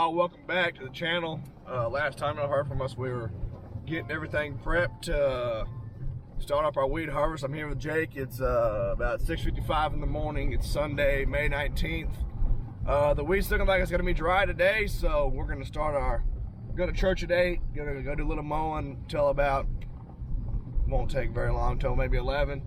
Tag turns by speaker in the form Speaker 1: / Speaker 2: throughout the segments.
Speaker 1: y'all, welcome back to the channel. Last time y'all heard from us, we were getting everything prepped to start up our weed harvest. I'm here with Jake. It's about 6:55 in the morning. It's Sunday, May 19th. The weed's looking like it's gonna be dry today, so we're gonna go to church at 8, gonna go do a little mowing until about, won't take very long, until maybe 11.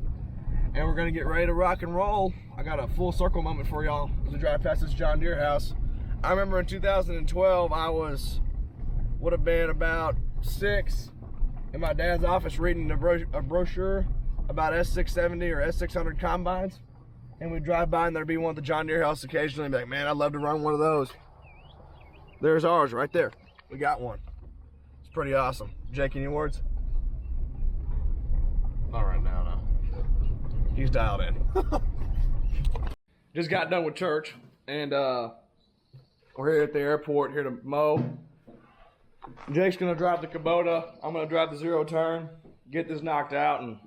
Speaker 1: And we're gonna get ready to rock and roll. I got a full circle moment for y'all as we drive past this John Deere house. I remember in 2012, I would have been about 6 in my dad's office reading a brochure about S670 or S600 combines. And we'd drive by and there'd be one at the John Deere house occasionally and be like, man, I'd love to run one of those. There's ours right there. We got one. It's pretty awesome. Jake, any words?
Speaker 2: Not right now, no.
Speaker 1: He's dialed in. Just got done with church, and we're here at the airport, here to mow. Jake's gonna drive the Kubota. I'm gonna drive the zero turn, get this knocked out, and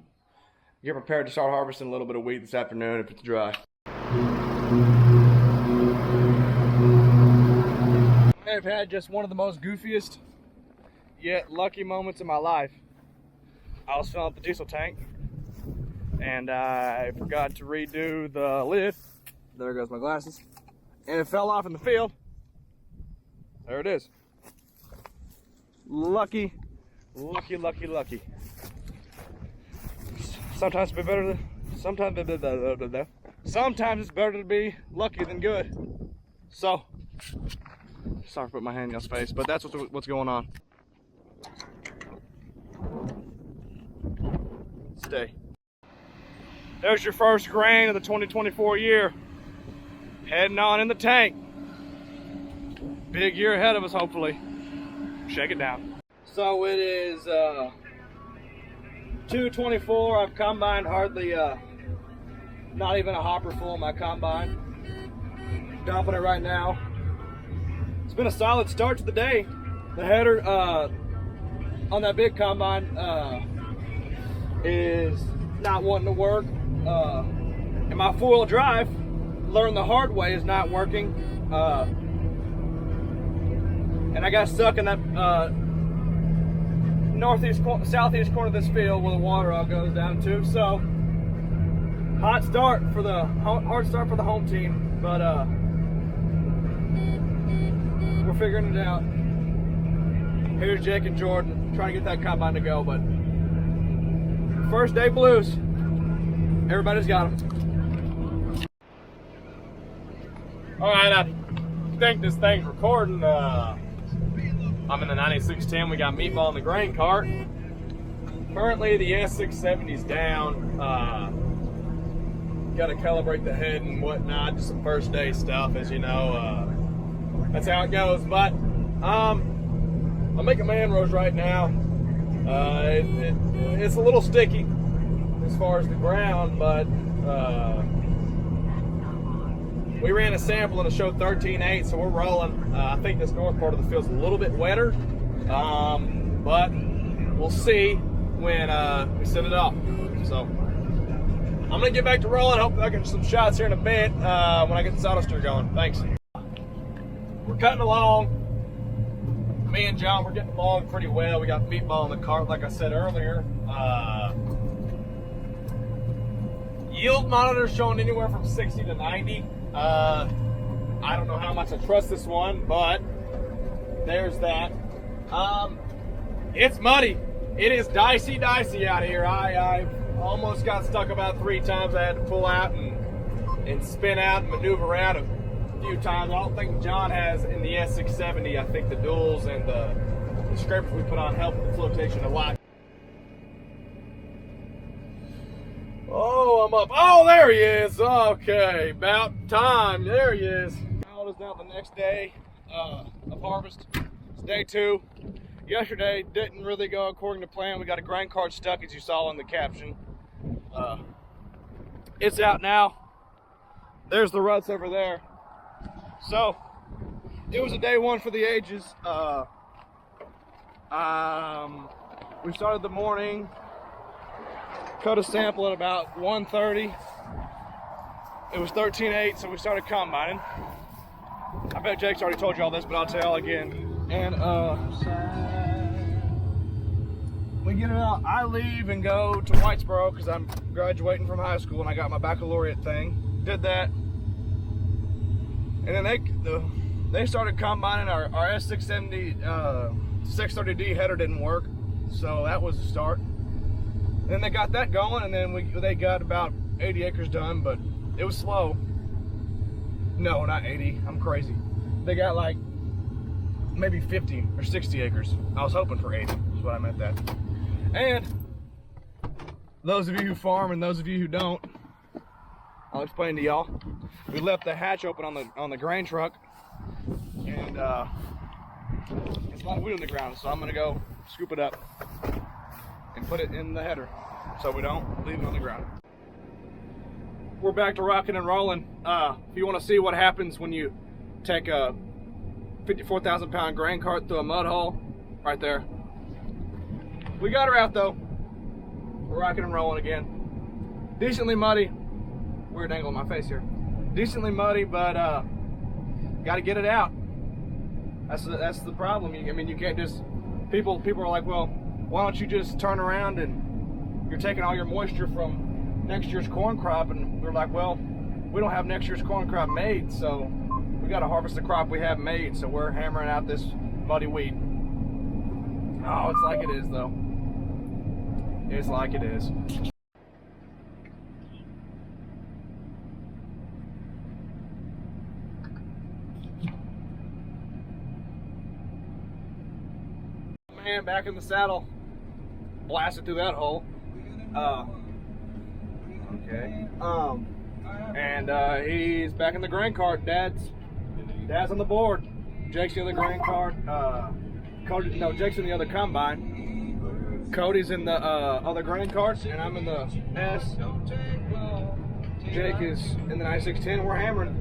Speaker 1: get prepared to start harvesting a little bit of wheat this afternoon if it's dry. I've had just one of the most goofiest yet lucky moments of my life. I was filling up the diesel tank, and I forgot to redo the lid. There goes my glasses. And it fell off in the field. There it is. Lucky, lucky, lucky, lucky. Sometimes it's better to be lucky than good. So, sorry for putting my hand in y'all's face, but that's what's going on. Stay. There's your first grain of the 2024 year. Heading on in the tank. Big year ahead of us, hopefully. Shake it down. So it is 2:24. I've combined hardly, not even a hopper full of my combine. Dumping it right now. It's been a solid start to the day. The header on that big combine is not wanting to work. And my four-wheel drive, learned the hard way, is not working. And I got stuck in that southeast corner of this field where the water all goes down to. So hard start for the home team, but we're figuring it out. Here's Jake and Jordan trying to get that combine to go, but first day blues. Everybody's got them.
Speaker 2: All right, I think this thing's recording. I'm in the 9610. We got meatball in the grain cart. Currently, the S670's down. Got to calibrate the head and whatnot. Just some first day stuff, as you know. That's how it goes. But I'm making man rows right now. It's a little sticky as far as the ground, but we ran a sample and it showed 13.8, so we're rolling. I think this north part of the field's a little bit wetter, but we'll see when we set it up. So I'm gonna get back to rolling. Hopefully I get some shots here in a bit when I get the auto steer going. Thanks. We're cutting along. Me and John, we're getting along pretty well. We got meatball in the cart, like I said earlier. Yield monitor showing anywhere from 60 to 90. I don't know how much I trust this one, but there's that. It's muddy. It is dicey out here. I almost got stuck about 3 times. I had to pull out and spin out and maneuver around a few times. I don't think John has in the S670. I think the duals and the scrapers we put on help with the flotation a lot. Oh, I'm up. Oh, there he is. Okay, about time. There he is. It's now the next day of harvest. It's day 2. Yesterday didn't really go according to plan. We got a grain cart stuck, as you saw in the caption. It's out now. There's the ruts over there. So it was a day 1 for the ages. We started the morning. Cut a sample at about 1:30. It was 13.8, so we started combining.
Speaker 1: I bet Jake's already told you all this, but I'll tell y'all again. And we get it out. I leave and go to Whitesboro because I'm graduating from high school and I got my baccalaureate thing. Did that. And then they started combining our S670 630D header didn't work, so that was the start. And then they got that going, and then they got about 80 acres done, but it was slow. No, not 80. I'm crazy. They got like maybe 50 or 60 acres. I was hoping for 80. That's what I meant that. And those of you who farm and those of you who don't, I'll explain to y'all. We left the hatch open on the grain truck, and it's a lot of wood on the ground, so I'm gonna go scoop it up and put it in the header so we don't leave it on the ground. We're back to rocking and rolling. If you want to see what happens when you take a 54,000 pound grain cart through a mud hole, right there. We got her out though. We're rocking and rolling again. Decently muddy. Weird angle on my face here. Decently muddy, but got to get it out. That's the problem. I mean, you can't just. People are like, well, why don't you just turn around and you're taking all your moisture from next year's corn crop? And we're like, well, we don't have next year's corn crop made, so we got to harvest the crop we have made. So we're hammering out this muddy wheat. Oh, it's like it is though. It's like it is. Man, back in the saddle, blasted through that hole. Okay. And he's back in the grain cart. Dad's on the board. Jake's in the grain cart. Jake's in the other combine. Cody's in the other grain cart, and I'm in the S. Jake is in the 9610. We're hammering.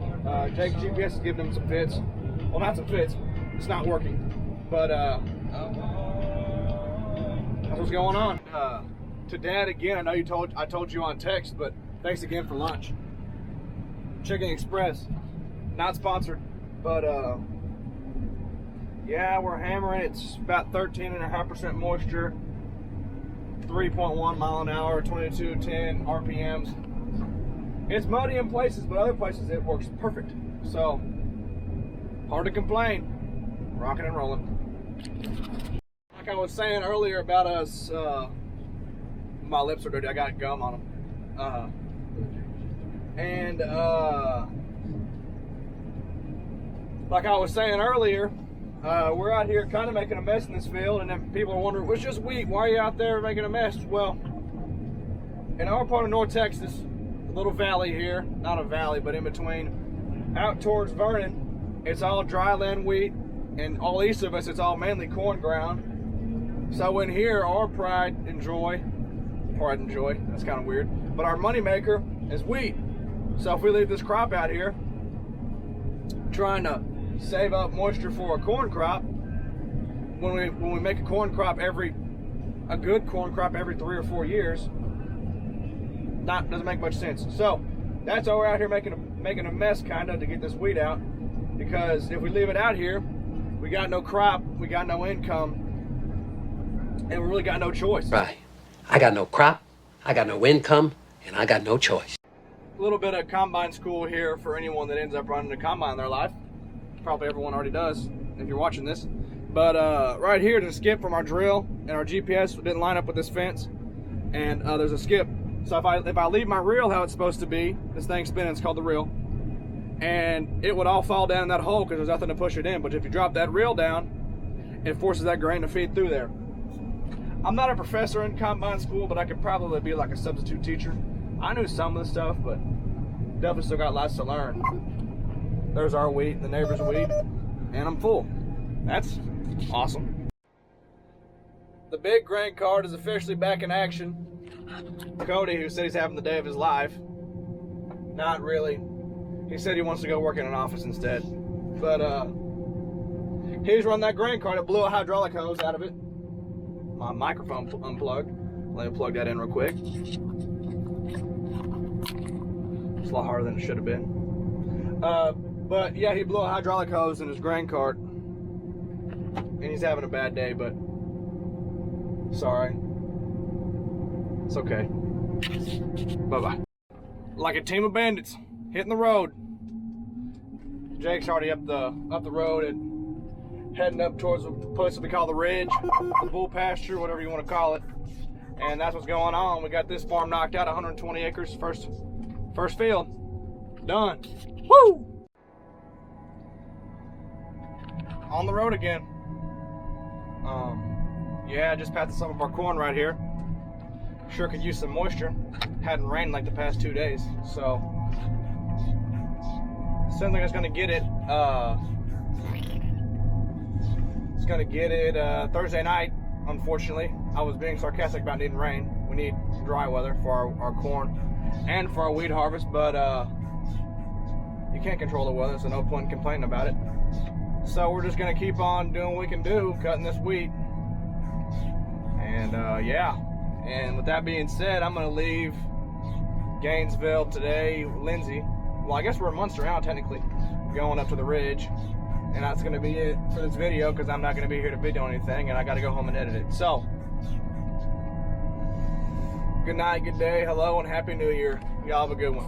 Speaker 1: Jake's GPS is giving him some fits. Well, not some fits. It's not working, but that's what's going on. To Dad again. I know I told you on text, but thanks again for lunch. Chicken Express, not sponsored, but yeah, we're hammering. It's about 13.5% moisture, 3.1 mile an hour, 2210 RPMs. It's muddy in places, but other places it works perfect. So hard to complain. Rocking and rolling. Like I was saying earlier about us, my lips are dirty. I got gum on them. Like I was saying earlier, we're out here kind of making a mess in this field, and then people are wondering, well, it's just wheat. Why are you out there making a mess? Well, in our part of North Texas, a little valley here, not a valley, but in between, out towards Vernon, it's all dryland wheat, and all east of us, it's all mainly corn ground. So in here, our pride and joy, that's kind of weird, but our moneymaker is wheat. So if we leave this crop out here, trying to save up moisture for a corn crop, when we make a corn crop a good corn crop every 3 or 4 years, doesn't make much sense. So that's why we're out here making a mess kind of to get this wheat out, because if we leave it out here, we got no crop, we got no income, and we really got no choice.
Speaker 3: Right. I got no crop, I got no income, and I got no choice.
Speaker 1: A little bit of combine school here for anyone that ends up running a combine in their life. Probably everyone already does if you're watching this. But right here is a skip from our drill, and our GPS didn't line up with this fence, and there's a skip. So if I leave my reel how it's supposed to be, this thing's spinning, it's called the reel, and it would all fall down in that hole because there's nothing to push it in. But if you drop that reel down, it forces that grain to feed through there. I'm not a professor in combine school, but I could probably be like a substitute teacher. I knew some of the stuff, but definitely still got lots to learn. There's our wheat, the neighbor's wheat, and I'm full. That's awesome. The big grain cart is officially back in action. Cody, who said he's having the day of his life, not really. He said he wants to go work in an office instead. But he's run that grain cart. It blew a hydraulic hose out of it. My microphone unplugged. Let me plug that in real quick. It's a lot harder than it should have been. But yeah, he blew a hydraulic hose in his grain cart, and he's having a bad day, but sorry. It's okay. Bye-bye. Like a team of bandits, hitting the road. Jake's already up the road and heading up towards the place that we call the Ridge, the bull pasture, whatever you want to call it. And that's what's going on. We got this farm knocked out, 120 acres, first field. Done. Woo! On the road again. Yeah, just passed some of our corn right here. Sure could use some moisture. Hadn't rained like the past 2 days, so sounds like it's gonna get it. It's gonna get it Thursday night. Unfortunately, I was being sarcastic about needing rain. We need dry weather for our corn and for our wheat harvest, but you can't control the weather, so no point complaining about it. So we're just gonna keep on doing what we can do, cutting this wheat. And yeah, and with that being said, I'm gonna leave Gainesville today, Lindsay. Well, I guess we're months around technically, going up to the Ridge. And that's gonna be it for this video, because I'm not gonna be here to video anything, and I gotta go home and edit it. So, good night, good day, hello, and Happy New Year. Y'all have a good one.